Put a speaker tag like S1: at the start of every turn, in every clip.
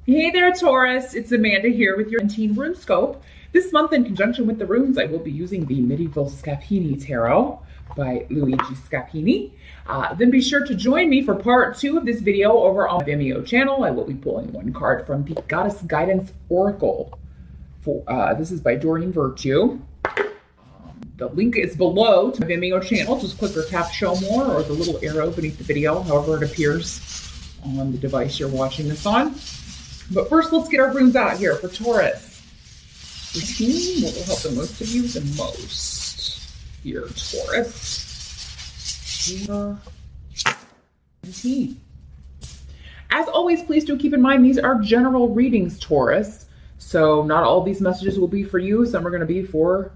S1: Hey there, Taurus. It's Amanda here with your 19 rune scope. This month, in conjunction with the runes, I will be using the Medieval Scapini Tarot by Luigi Scapini. Then be sure to join me for part 2 of this video over on my Vimeo channel. I will be pulling one card from the Goddess Guidance Oracle. This is by Doreen Virtue. The link is below to my Vimeo channel. Just click or tap show more or the little arrow beneath the video, however it appears on the device you're watching this on. But first, let's get our runes out here for Taurus. Routine, what will help the most of you the most here, Taurus. Routine. As always, please do keep in mind these are general readings, Taurus. So not all these messages will be for you. Some are going to be for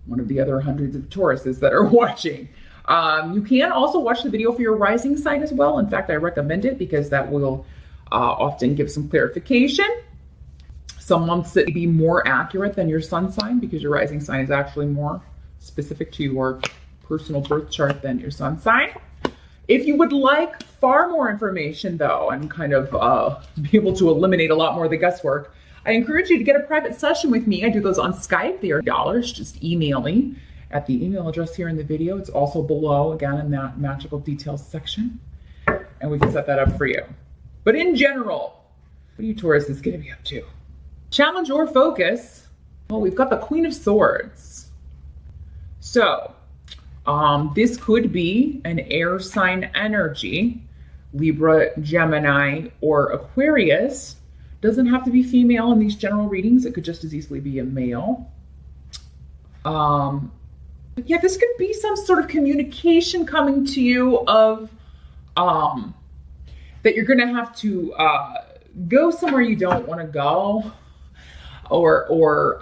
S1: one of the other hundreds of Tauruses that are watching. You can also watch the video for your rising sign as well. In fact, I recommend it because that will often give some clarification. Some months it may be more accurate than your sun sign because your rising sign is actually more specific to your personal birth chart than your sun sign. If you would like far more information though, and kind of be able to eliminate a lot more of the guesswork, I encourage you to get a private session with me. I do those on Skype. They are $. Just email me at the email address here in the video. It's also below, again, in that magical details section. And we can set that up for you. But in general, what are you Tauruses going to be up to? Challenge or focus? Well, we've got the Queen of Swords. So, this could be an air sign energy, Libra, Gemini, or Aquarius. Doesn't have to be female in these general readings. It could just as easily be a male. But yeah, this could be some sort of communication coming to you of that you're going to have to go somewhere you don't want to go, or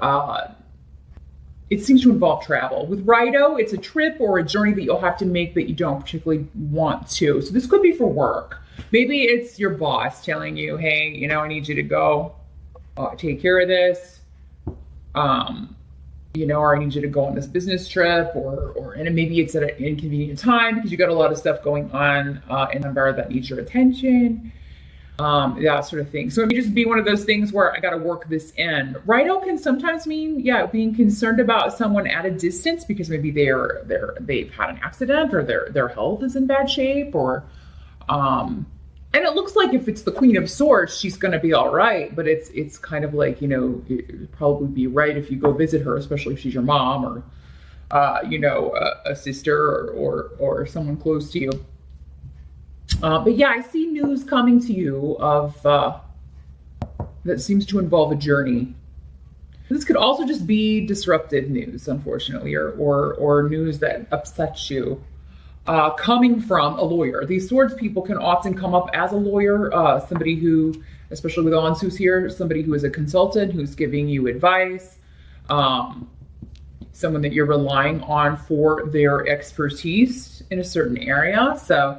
S1: it seems to involve travel. With Rido, it's a trip or a journey that you'll have to make that you don't particularly want to. So this could be for work. Maybe it's your boss telling you, hey, you know, I need you to go take care of this, you know, or I need you to go on this business trip, and maybe it's at an inconvenient time because you got a lot of stuff going on in the bar that needs your attention, that sort of thing. So it may just be one of those things where I got to work this in. Rido can sometimes mean, yeah, being concerned about someone at a distance because maybe they've had an accident or their health is in bad shape, or and it looks like if it's the Queen of Swords, she's going to be all right. But it's kind of like, you know, it'd probably be right if you go visit her, especially if she's your mom or, you know, a sister or someone close to you. But yeah, I see news coming to you of that seems to involve a journey. This could also just be disruptive news, unfortunately, or news that upsets you. Coming from a lawyer. These swords people can often come up as a lawyer, somebody who, especially with Onsu's here, somebody who is a consultant who's giving you advice, someone that you're relying on for their expertise in a certain area. So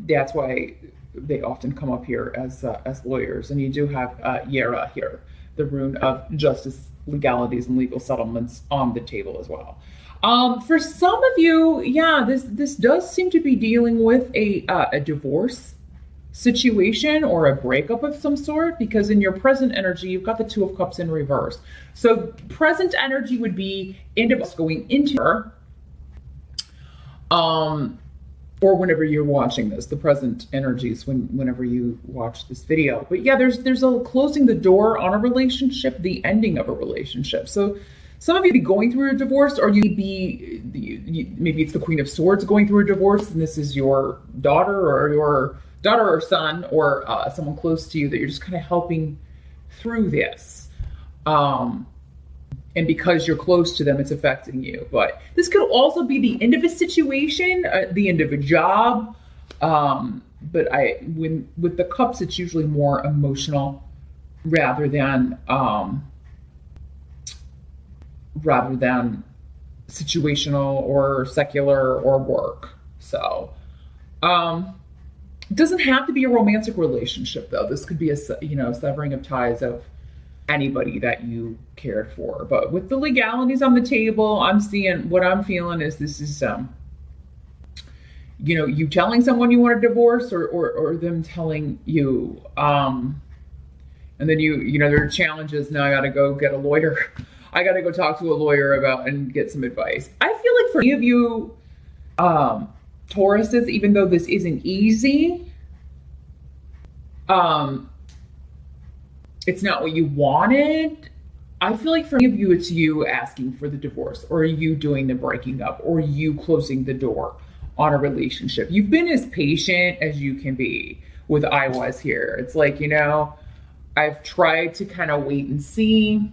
S1: that's why they often come up here as lawyers. And you do have Yera here, the rune of justice, legalities, and legal settlements on the table as well. For some of you, yeah, this does seem to be dealing with a divorce situation or a breakup of some sort, because in your present energy, you've got the Two of Cups in reverse. So present energy would be going into her, or whenever you're watching this, the present energies whenever you watch this video. But yeah, there's a closing the door on a relationship, the ending of a relationship. So some of you be going through a divorce, or maybe it's the Queen of Swords going through a divorce, and this is your daughter or son or someone close to you that you're just kind of helping through this. And because you're close to them, it's affecting you. But this could also be the end of a situation, the end of a job. But with the cups, it's usually more emotional rather than situational or secular or work. So it doesn't have to be a romantic relationship though. This could be a severing of ties of anybody that you cared for. But with the legalities on the table, what I'm feeling is this is you telling someone you want a divorce, or them telling you And then there are challenges. Now I got to go get a lawyer. I got to go talk to a lawyer about and get some advice. I feel like for any of you Tauruses, even though this isn't easy, it's not what you wanted. I feel like for many of you, it's you asking for the divorce, or you doing the breaking up, or you closing the door on a relationship. You've been as patient as you can be with I was here. It's like, I've tried to kind of wait and see.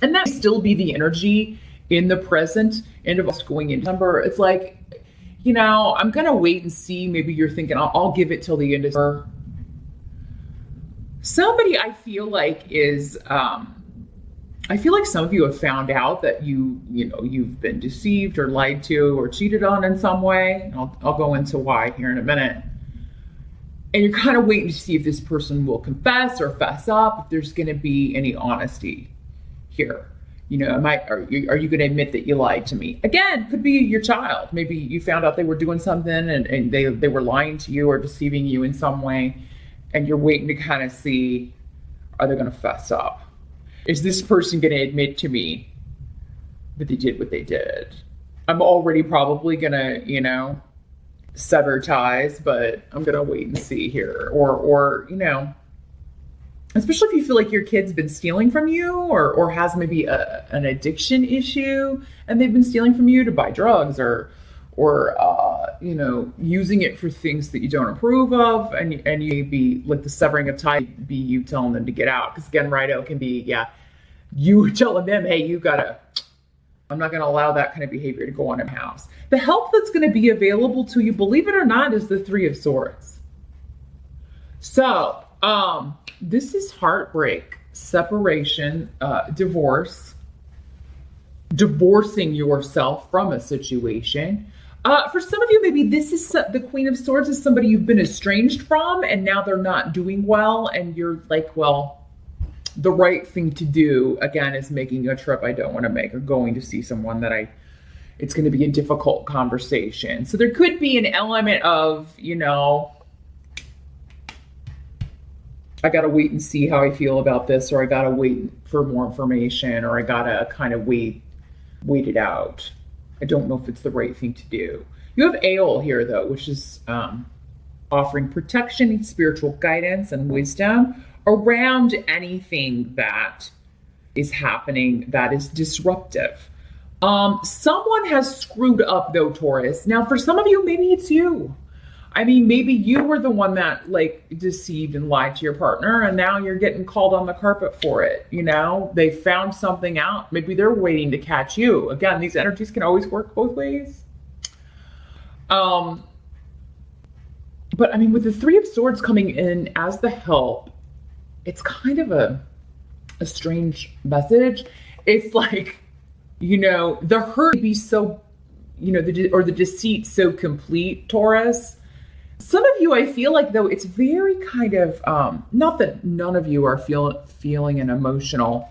S1: And that still be the energy in the present and of us going into December. It's like, I'm going to wait and see. Maybe you're thinking, I'll give it till the end of December. Somebody I feel like is, I feel like some of you have found out that you've been deceived or lied to or cheated on in some way. I'll go into why here in a minute. And you're kind of waiting to see if this person will confess or fess up, if there's going to be any honesty here. Are you going to admit that you lied to me? Again, could be your child. Maybe you found out they were doing something and they were lying to you or deceiving you in some way. And you're waiting to kind of see, are they going to fess up? Is this person going to admit to me that they did what they did? I'm already probably going to, sever ties, but I'm going to wait and see here. Or, especially if you feel like your kid's been stealing from you or has maybe an addiction issue and they've been stealing from you to buy drugs or using it for things that you don't approve of. And you be like the severing of ties, be you telling them to get out. Because again, Rido can be, you telling them, hey, I'm not going to allow that kind of behavior to go on in my house. The help that's going to be available to you, believe it or not, is the Three of Swords. So, this is heartbreak, separation, divorce, divorcing yourself from a situation. For some of you, maybe this is the Queen of Swords is somebody you've been estranged from and now they're not doing well. And you're like, well, the right thing to do, again, is making a trip I don't want to make or going to see someone that it's going to be a difficult conversation. So there could be an element of, I got to wait and see how I feel about this, or I got to wait for more information, or I got to kind of wait it out. I don't know if it's the right thing to do. You have Aol here, though, which is offering protection and spiritual guidance and wisdom around anything that is happening that is disruptive. Someone has screwed up, though, Taurus. Now, for some of you, maybe it's you. I mean, maybe you were the one that deceived and lied to your partner, and now you're getting called on the carpet for it. They found something out. Maybe they're waiting to catch you. Again, these energies can always work both ways. But I mean, with the Three of Swords coming in as the help, it's kind of a strange message. It's like, the hurt be so, the deceit so complete, Taurus. Some of you, I feel like, though, it's very kind of, not that none of you are feeling an emotional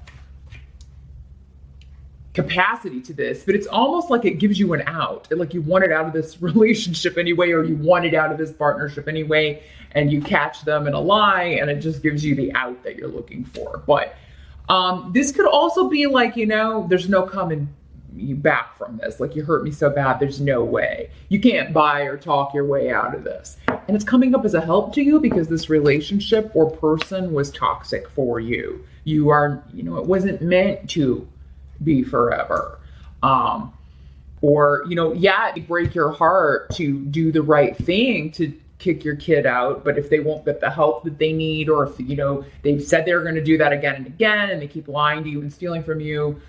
S1: capacity to this, but it's almost like it gives you an out. Like you wanted out of this relationship anyway, or you wanted out of this partnership anyway, and you catch them in a lie, and it just gives you the out that you're looking for. But this could also be like, there's no coming you back from this. Like, you hurt me so bad, there's no way. You can't buy or talk your way out of this. And it's coming up as a help to you because this relationship or person was toxic for you. You are, it wasn't meant to be forever. Or, it break your heart to do the right thing to kick your kid out, but if they won't get the help that they need, or if, they've said they're going to do that again and again, and they keep lying to you and stealing from you,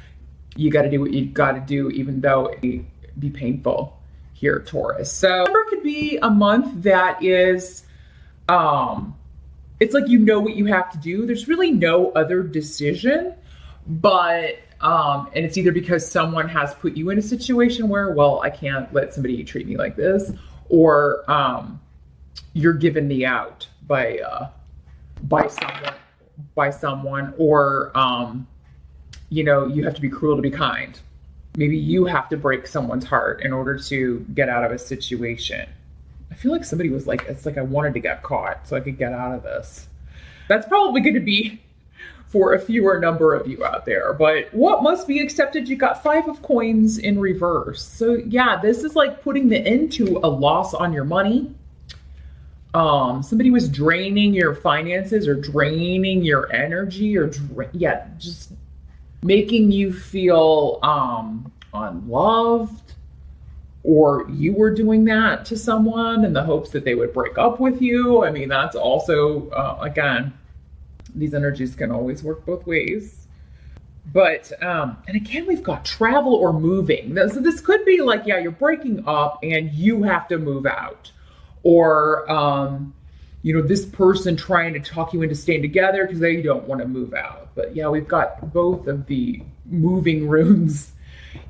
S1: you got to do what you got to do, even though it may be painful here, Taurus. So December could be a month that is, it's like, what you have to do. There's really no other decision, but, and it's either because someone has put you in a situation where, well, I can't let somebody treat me like this, or, you're given the out by someone, or, you have to be cruel to be kind. Maybe you have to break someone's heart in order to get out of a situation. I feel like somebody was like, it's like I wanted to get caught so I could get out of this. That's probably going to be for a fewer number of you out there. But what must be accepted? You got 5 of coins in reverse. So yeah, this is like putting the end to a loss on your money. Somebody was draining your finances or draining your energy or just making you feel unloved, or you were doing that to someone in the hopes that they would break up with you. I mean, that's also, again, these energies can always work both ways. But, and again, we've got travel or moving. So this could be like, yeah, you're breaking up and you have to move out. Or, this person trying to talk you into staying together because they don't want to move out. But yeah, we've got both of the moving runes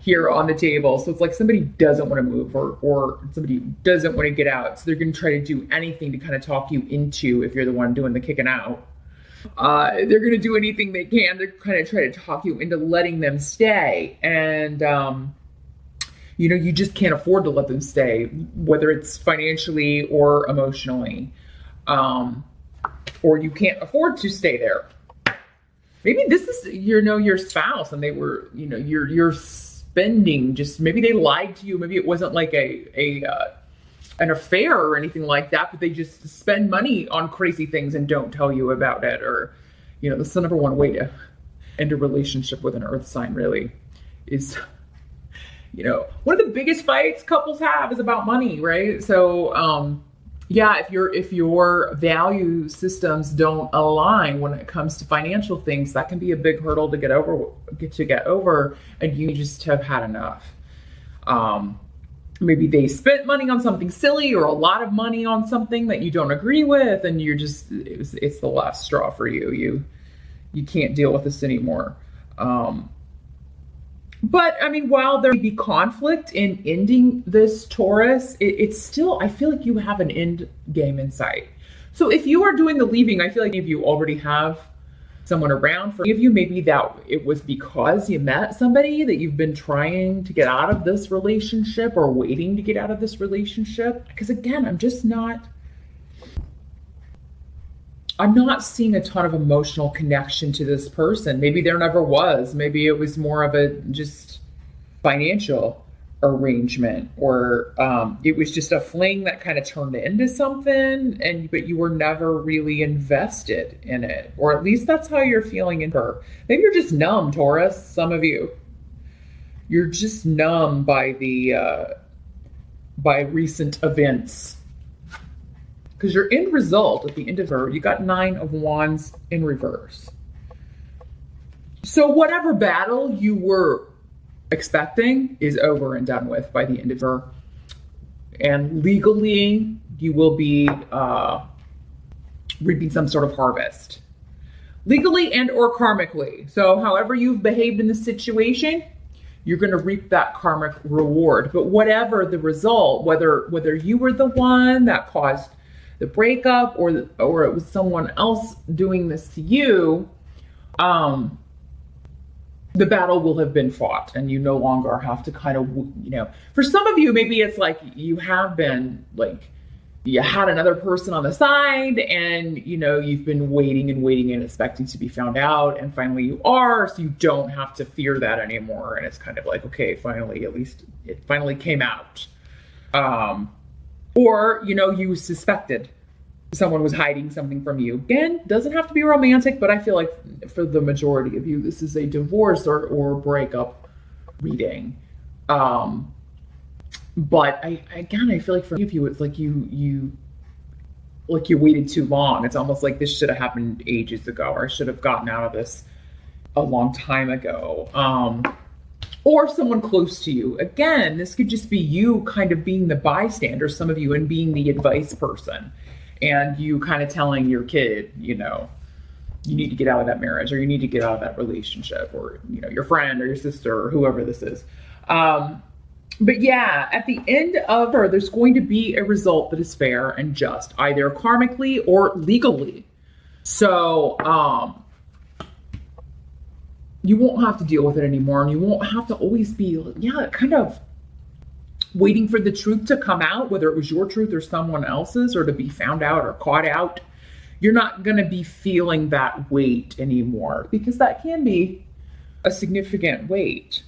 S1: here on the table. So it's like somebody doesn't want to move or somebody doesn't want to get out. So they're going to try to do anything to kind of talk you into, if you're the one doing the kicking out. They're going to do anything they can to kind of try to talk you into letting them stay. And, you just can't afford to let them stay, whether it's financially or emotionally, or you can't afford to stay there. Maybe this is, your spouse and they were, you're spending, just maybe they lied to you. Maybe it wasn't like an affair or anything like that, but they just spend money on crazy things and don't tell you about it. Or, that's the number one way to end a relationship with an earth sign, really, is, one of the biggest fights couples have is about money, right? So, if your value systems don't align when it comes to financial things, that can be a big hurdle to get over, and you just have had enough. Maybe they spent money on something silly or a lot of money on something that you don't agree with, and it's the last straw for you. You can't deal with this anymore. But I mean, while there may be conflict in ending this, Taurus, it's still, I feel like you have an end game in sight. So if you are doing the leaving, I feel like if you already have someone around. For you, maybe that it was because you met somebody that you've been trying to get out of this relationship or waiting to get out of this relationship. Because again, I'm not seeing a ton of emotional connection to this person. Maybe there never was. Maybe it was more of a just financial arrangement, or it was just a fling that kind of turned into something, but you were never really invested in it. Or at least that's how you're feeling in her. Maybe you're just numb, Taurus. Some of you, you're just numb by recent events. Because your end result at the end of her, you got 9 of Wands in reverse. So whatever battle you were expecting is over and done with by the end of her. And legally, you will be reaping some sort of harvest. Legally and or karmically. So however you've behaved in this situation, you're going to reap that karmic reward. But whatever the result, whether you were the one that caused the breakup or it was someone else doing this to you, the battle will have been fought, and you no longer have to kind of, for some of you, maybe it's like you have been like, you had another person on the side and, you've been waiting and expecting to be found out, and finally you are, so you don't have to fear that anymore. And it's kind of like, okay, finally, at least it finally came out. Or, you suspected someone was hiding something from you. Again, doesn't have to be romantic, but I feel like for the majority of you, this is a divorce or breakup reading. But I feel like for you, it's like you waited too long. It's almost like this should have happened ages ago, or I should have gotten out of this a long time ago. Or someone close to you. Again, this could just be you kind of being the bystander, some of you, and being the advice person. And you kind of telling your kid, you need to get out of that marriage, or you need to get out of that relationship, or, your friend or your sister or whoever this is. But yeah, at the end of her, there's going to be a result that is fair and just, either karmically or legally. So, you won't have to deal with it anymore, and you won't have to always be, kind of waiting for the truth to come out, whether it was your truth or someone else's, or to be found out or caught out. you're not going to be feeling that weight anymore, because that can be a significant weight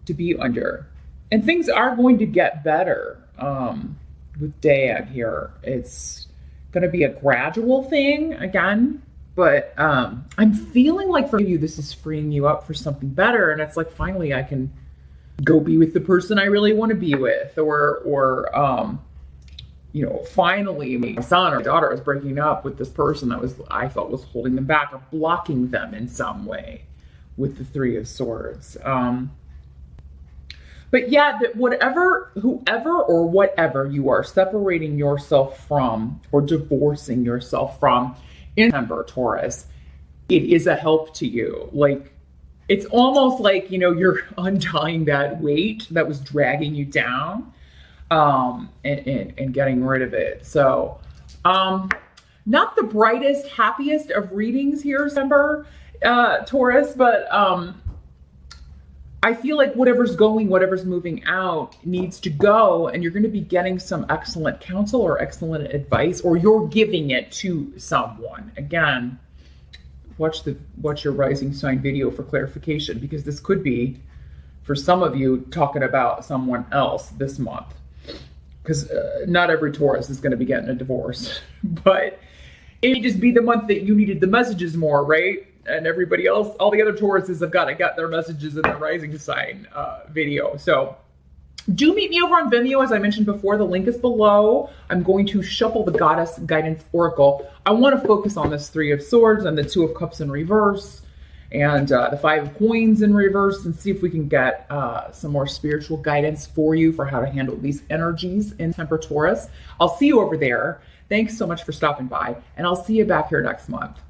S1: to be under. And things are going to get better with Dad here. It's going to be a gradual thing again, but I'm feeling like for you, this is freeing you up for something better. And it's like, finally, I can go be with the person I really want to be with, or you know, finally my son or my daughter is breaking up with this person that I felt was holding them back or blocking them in some way with the Three of Swords. But yeah, that whoever or whatever you are separating yourself from or divorcing yourself from in September, Taurus, it is a help to you. Like, it's almost like, you know, you're untying that weight that was dragging you down, and getting rid of it. So, not the brightest, happiest of readings here, December, Taurus, but I feel like whatever's moving out needs to go, and you're going to be getting some excellent counsel or excellent advice, or you're giving it to someone. Again, watch your rising sign video for clarification, because this could be, for some of you, talking about someone else this month. Because not every Taurus is going to be getting a divorce, but it may just be the month that you needed the messages more, right? And everybody else, all the other Tauruses have got their messages in the rising sign video. So do meet me over on Vimeo. As I mentioned before, the link is below. I'm going to shuffle the Goddess Guidance Oracle. I want to focus on this Three of Swords and the Two of Cups in reverse, and the Five of Coins in reverse, and see if we can get some more spiritual guidance for you for how to handle these energies in Temper Taurus. I'll see you over there. Thanks so much for stopping by, and I'll see you back here next month.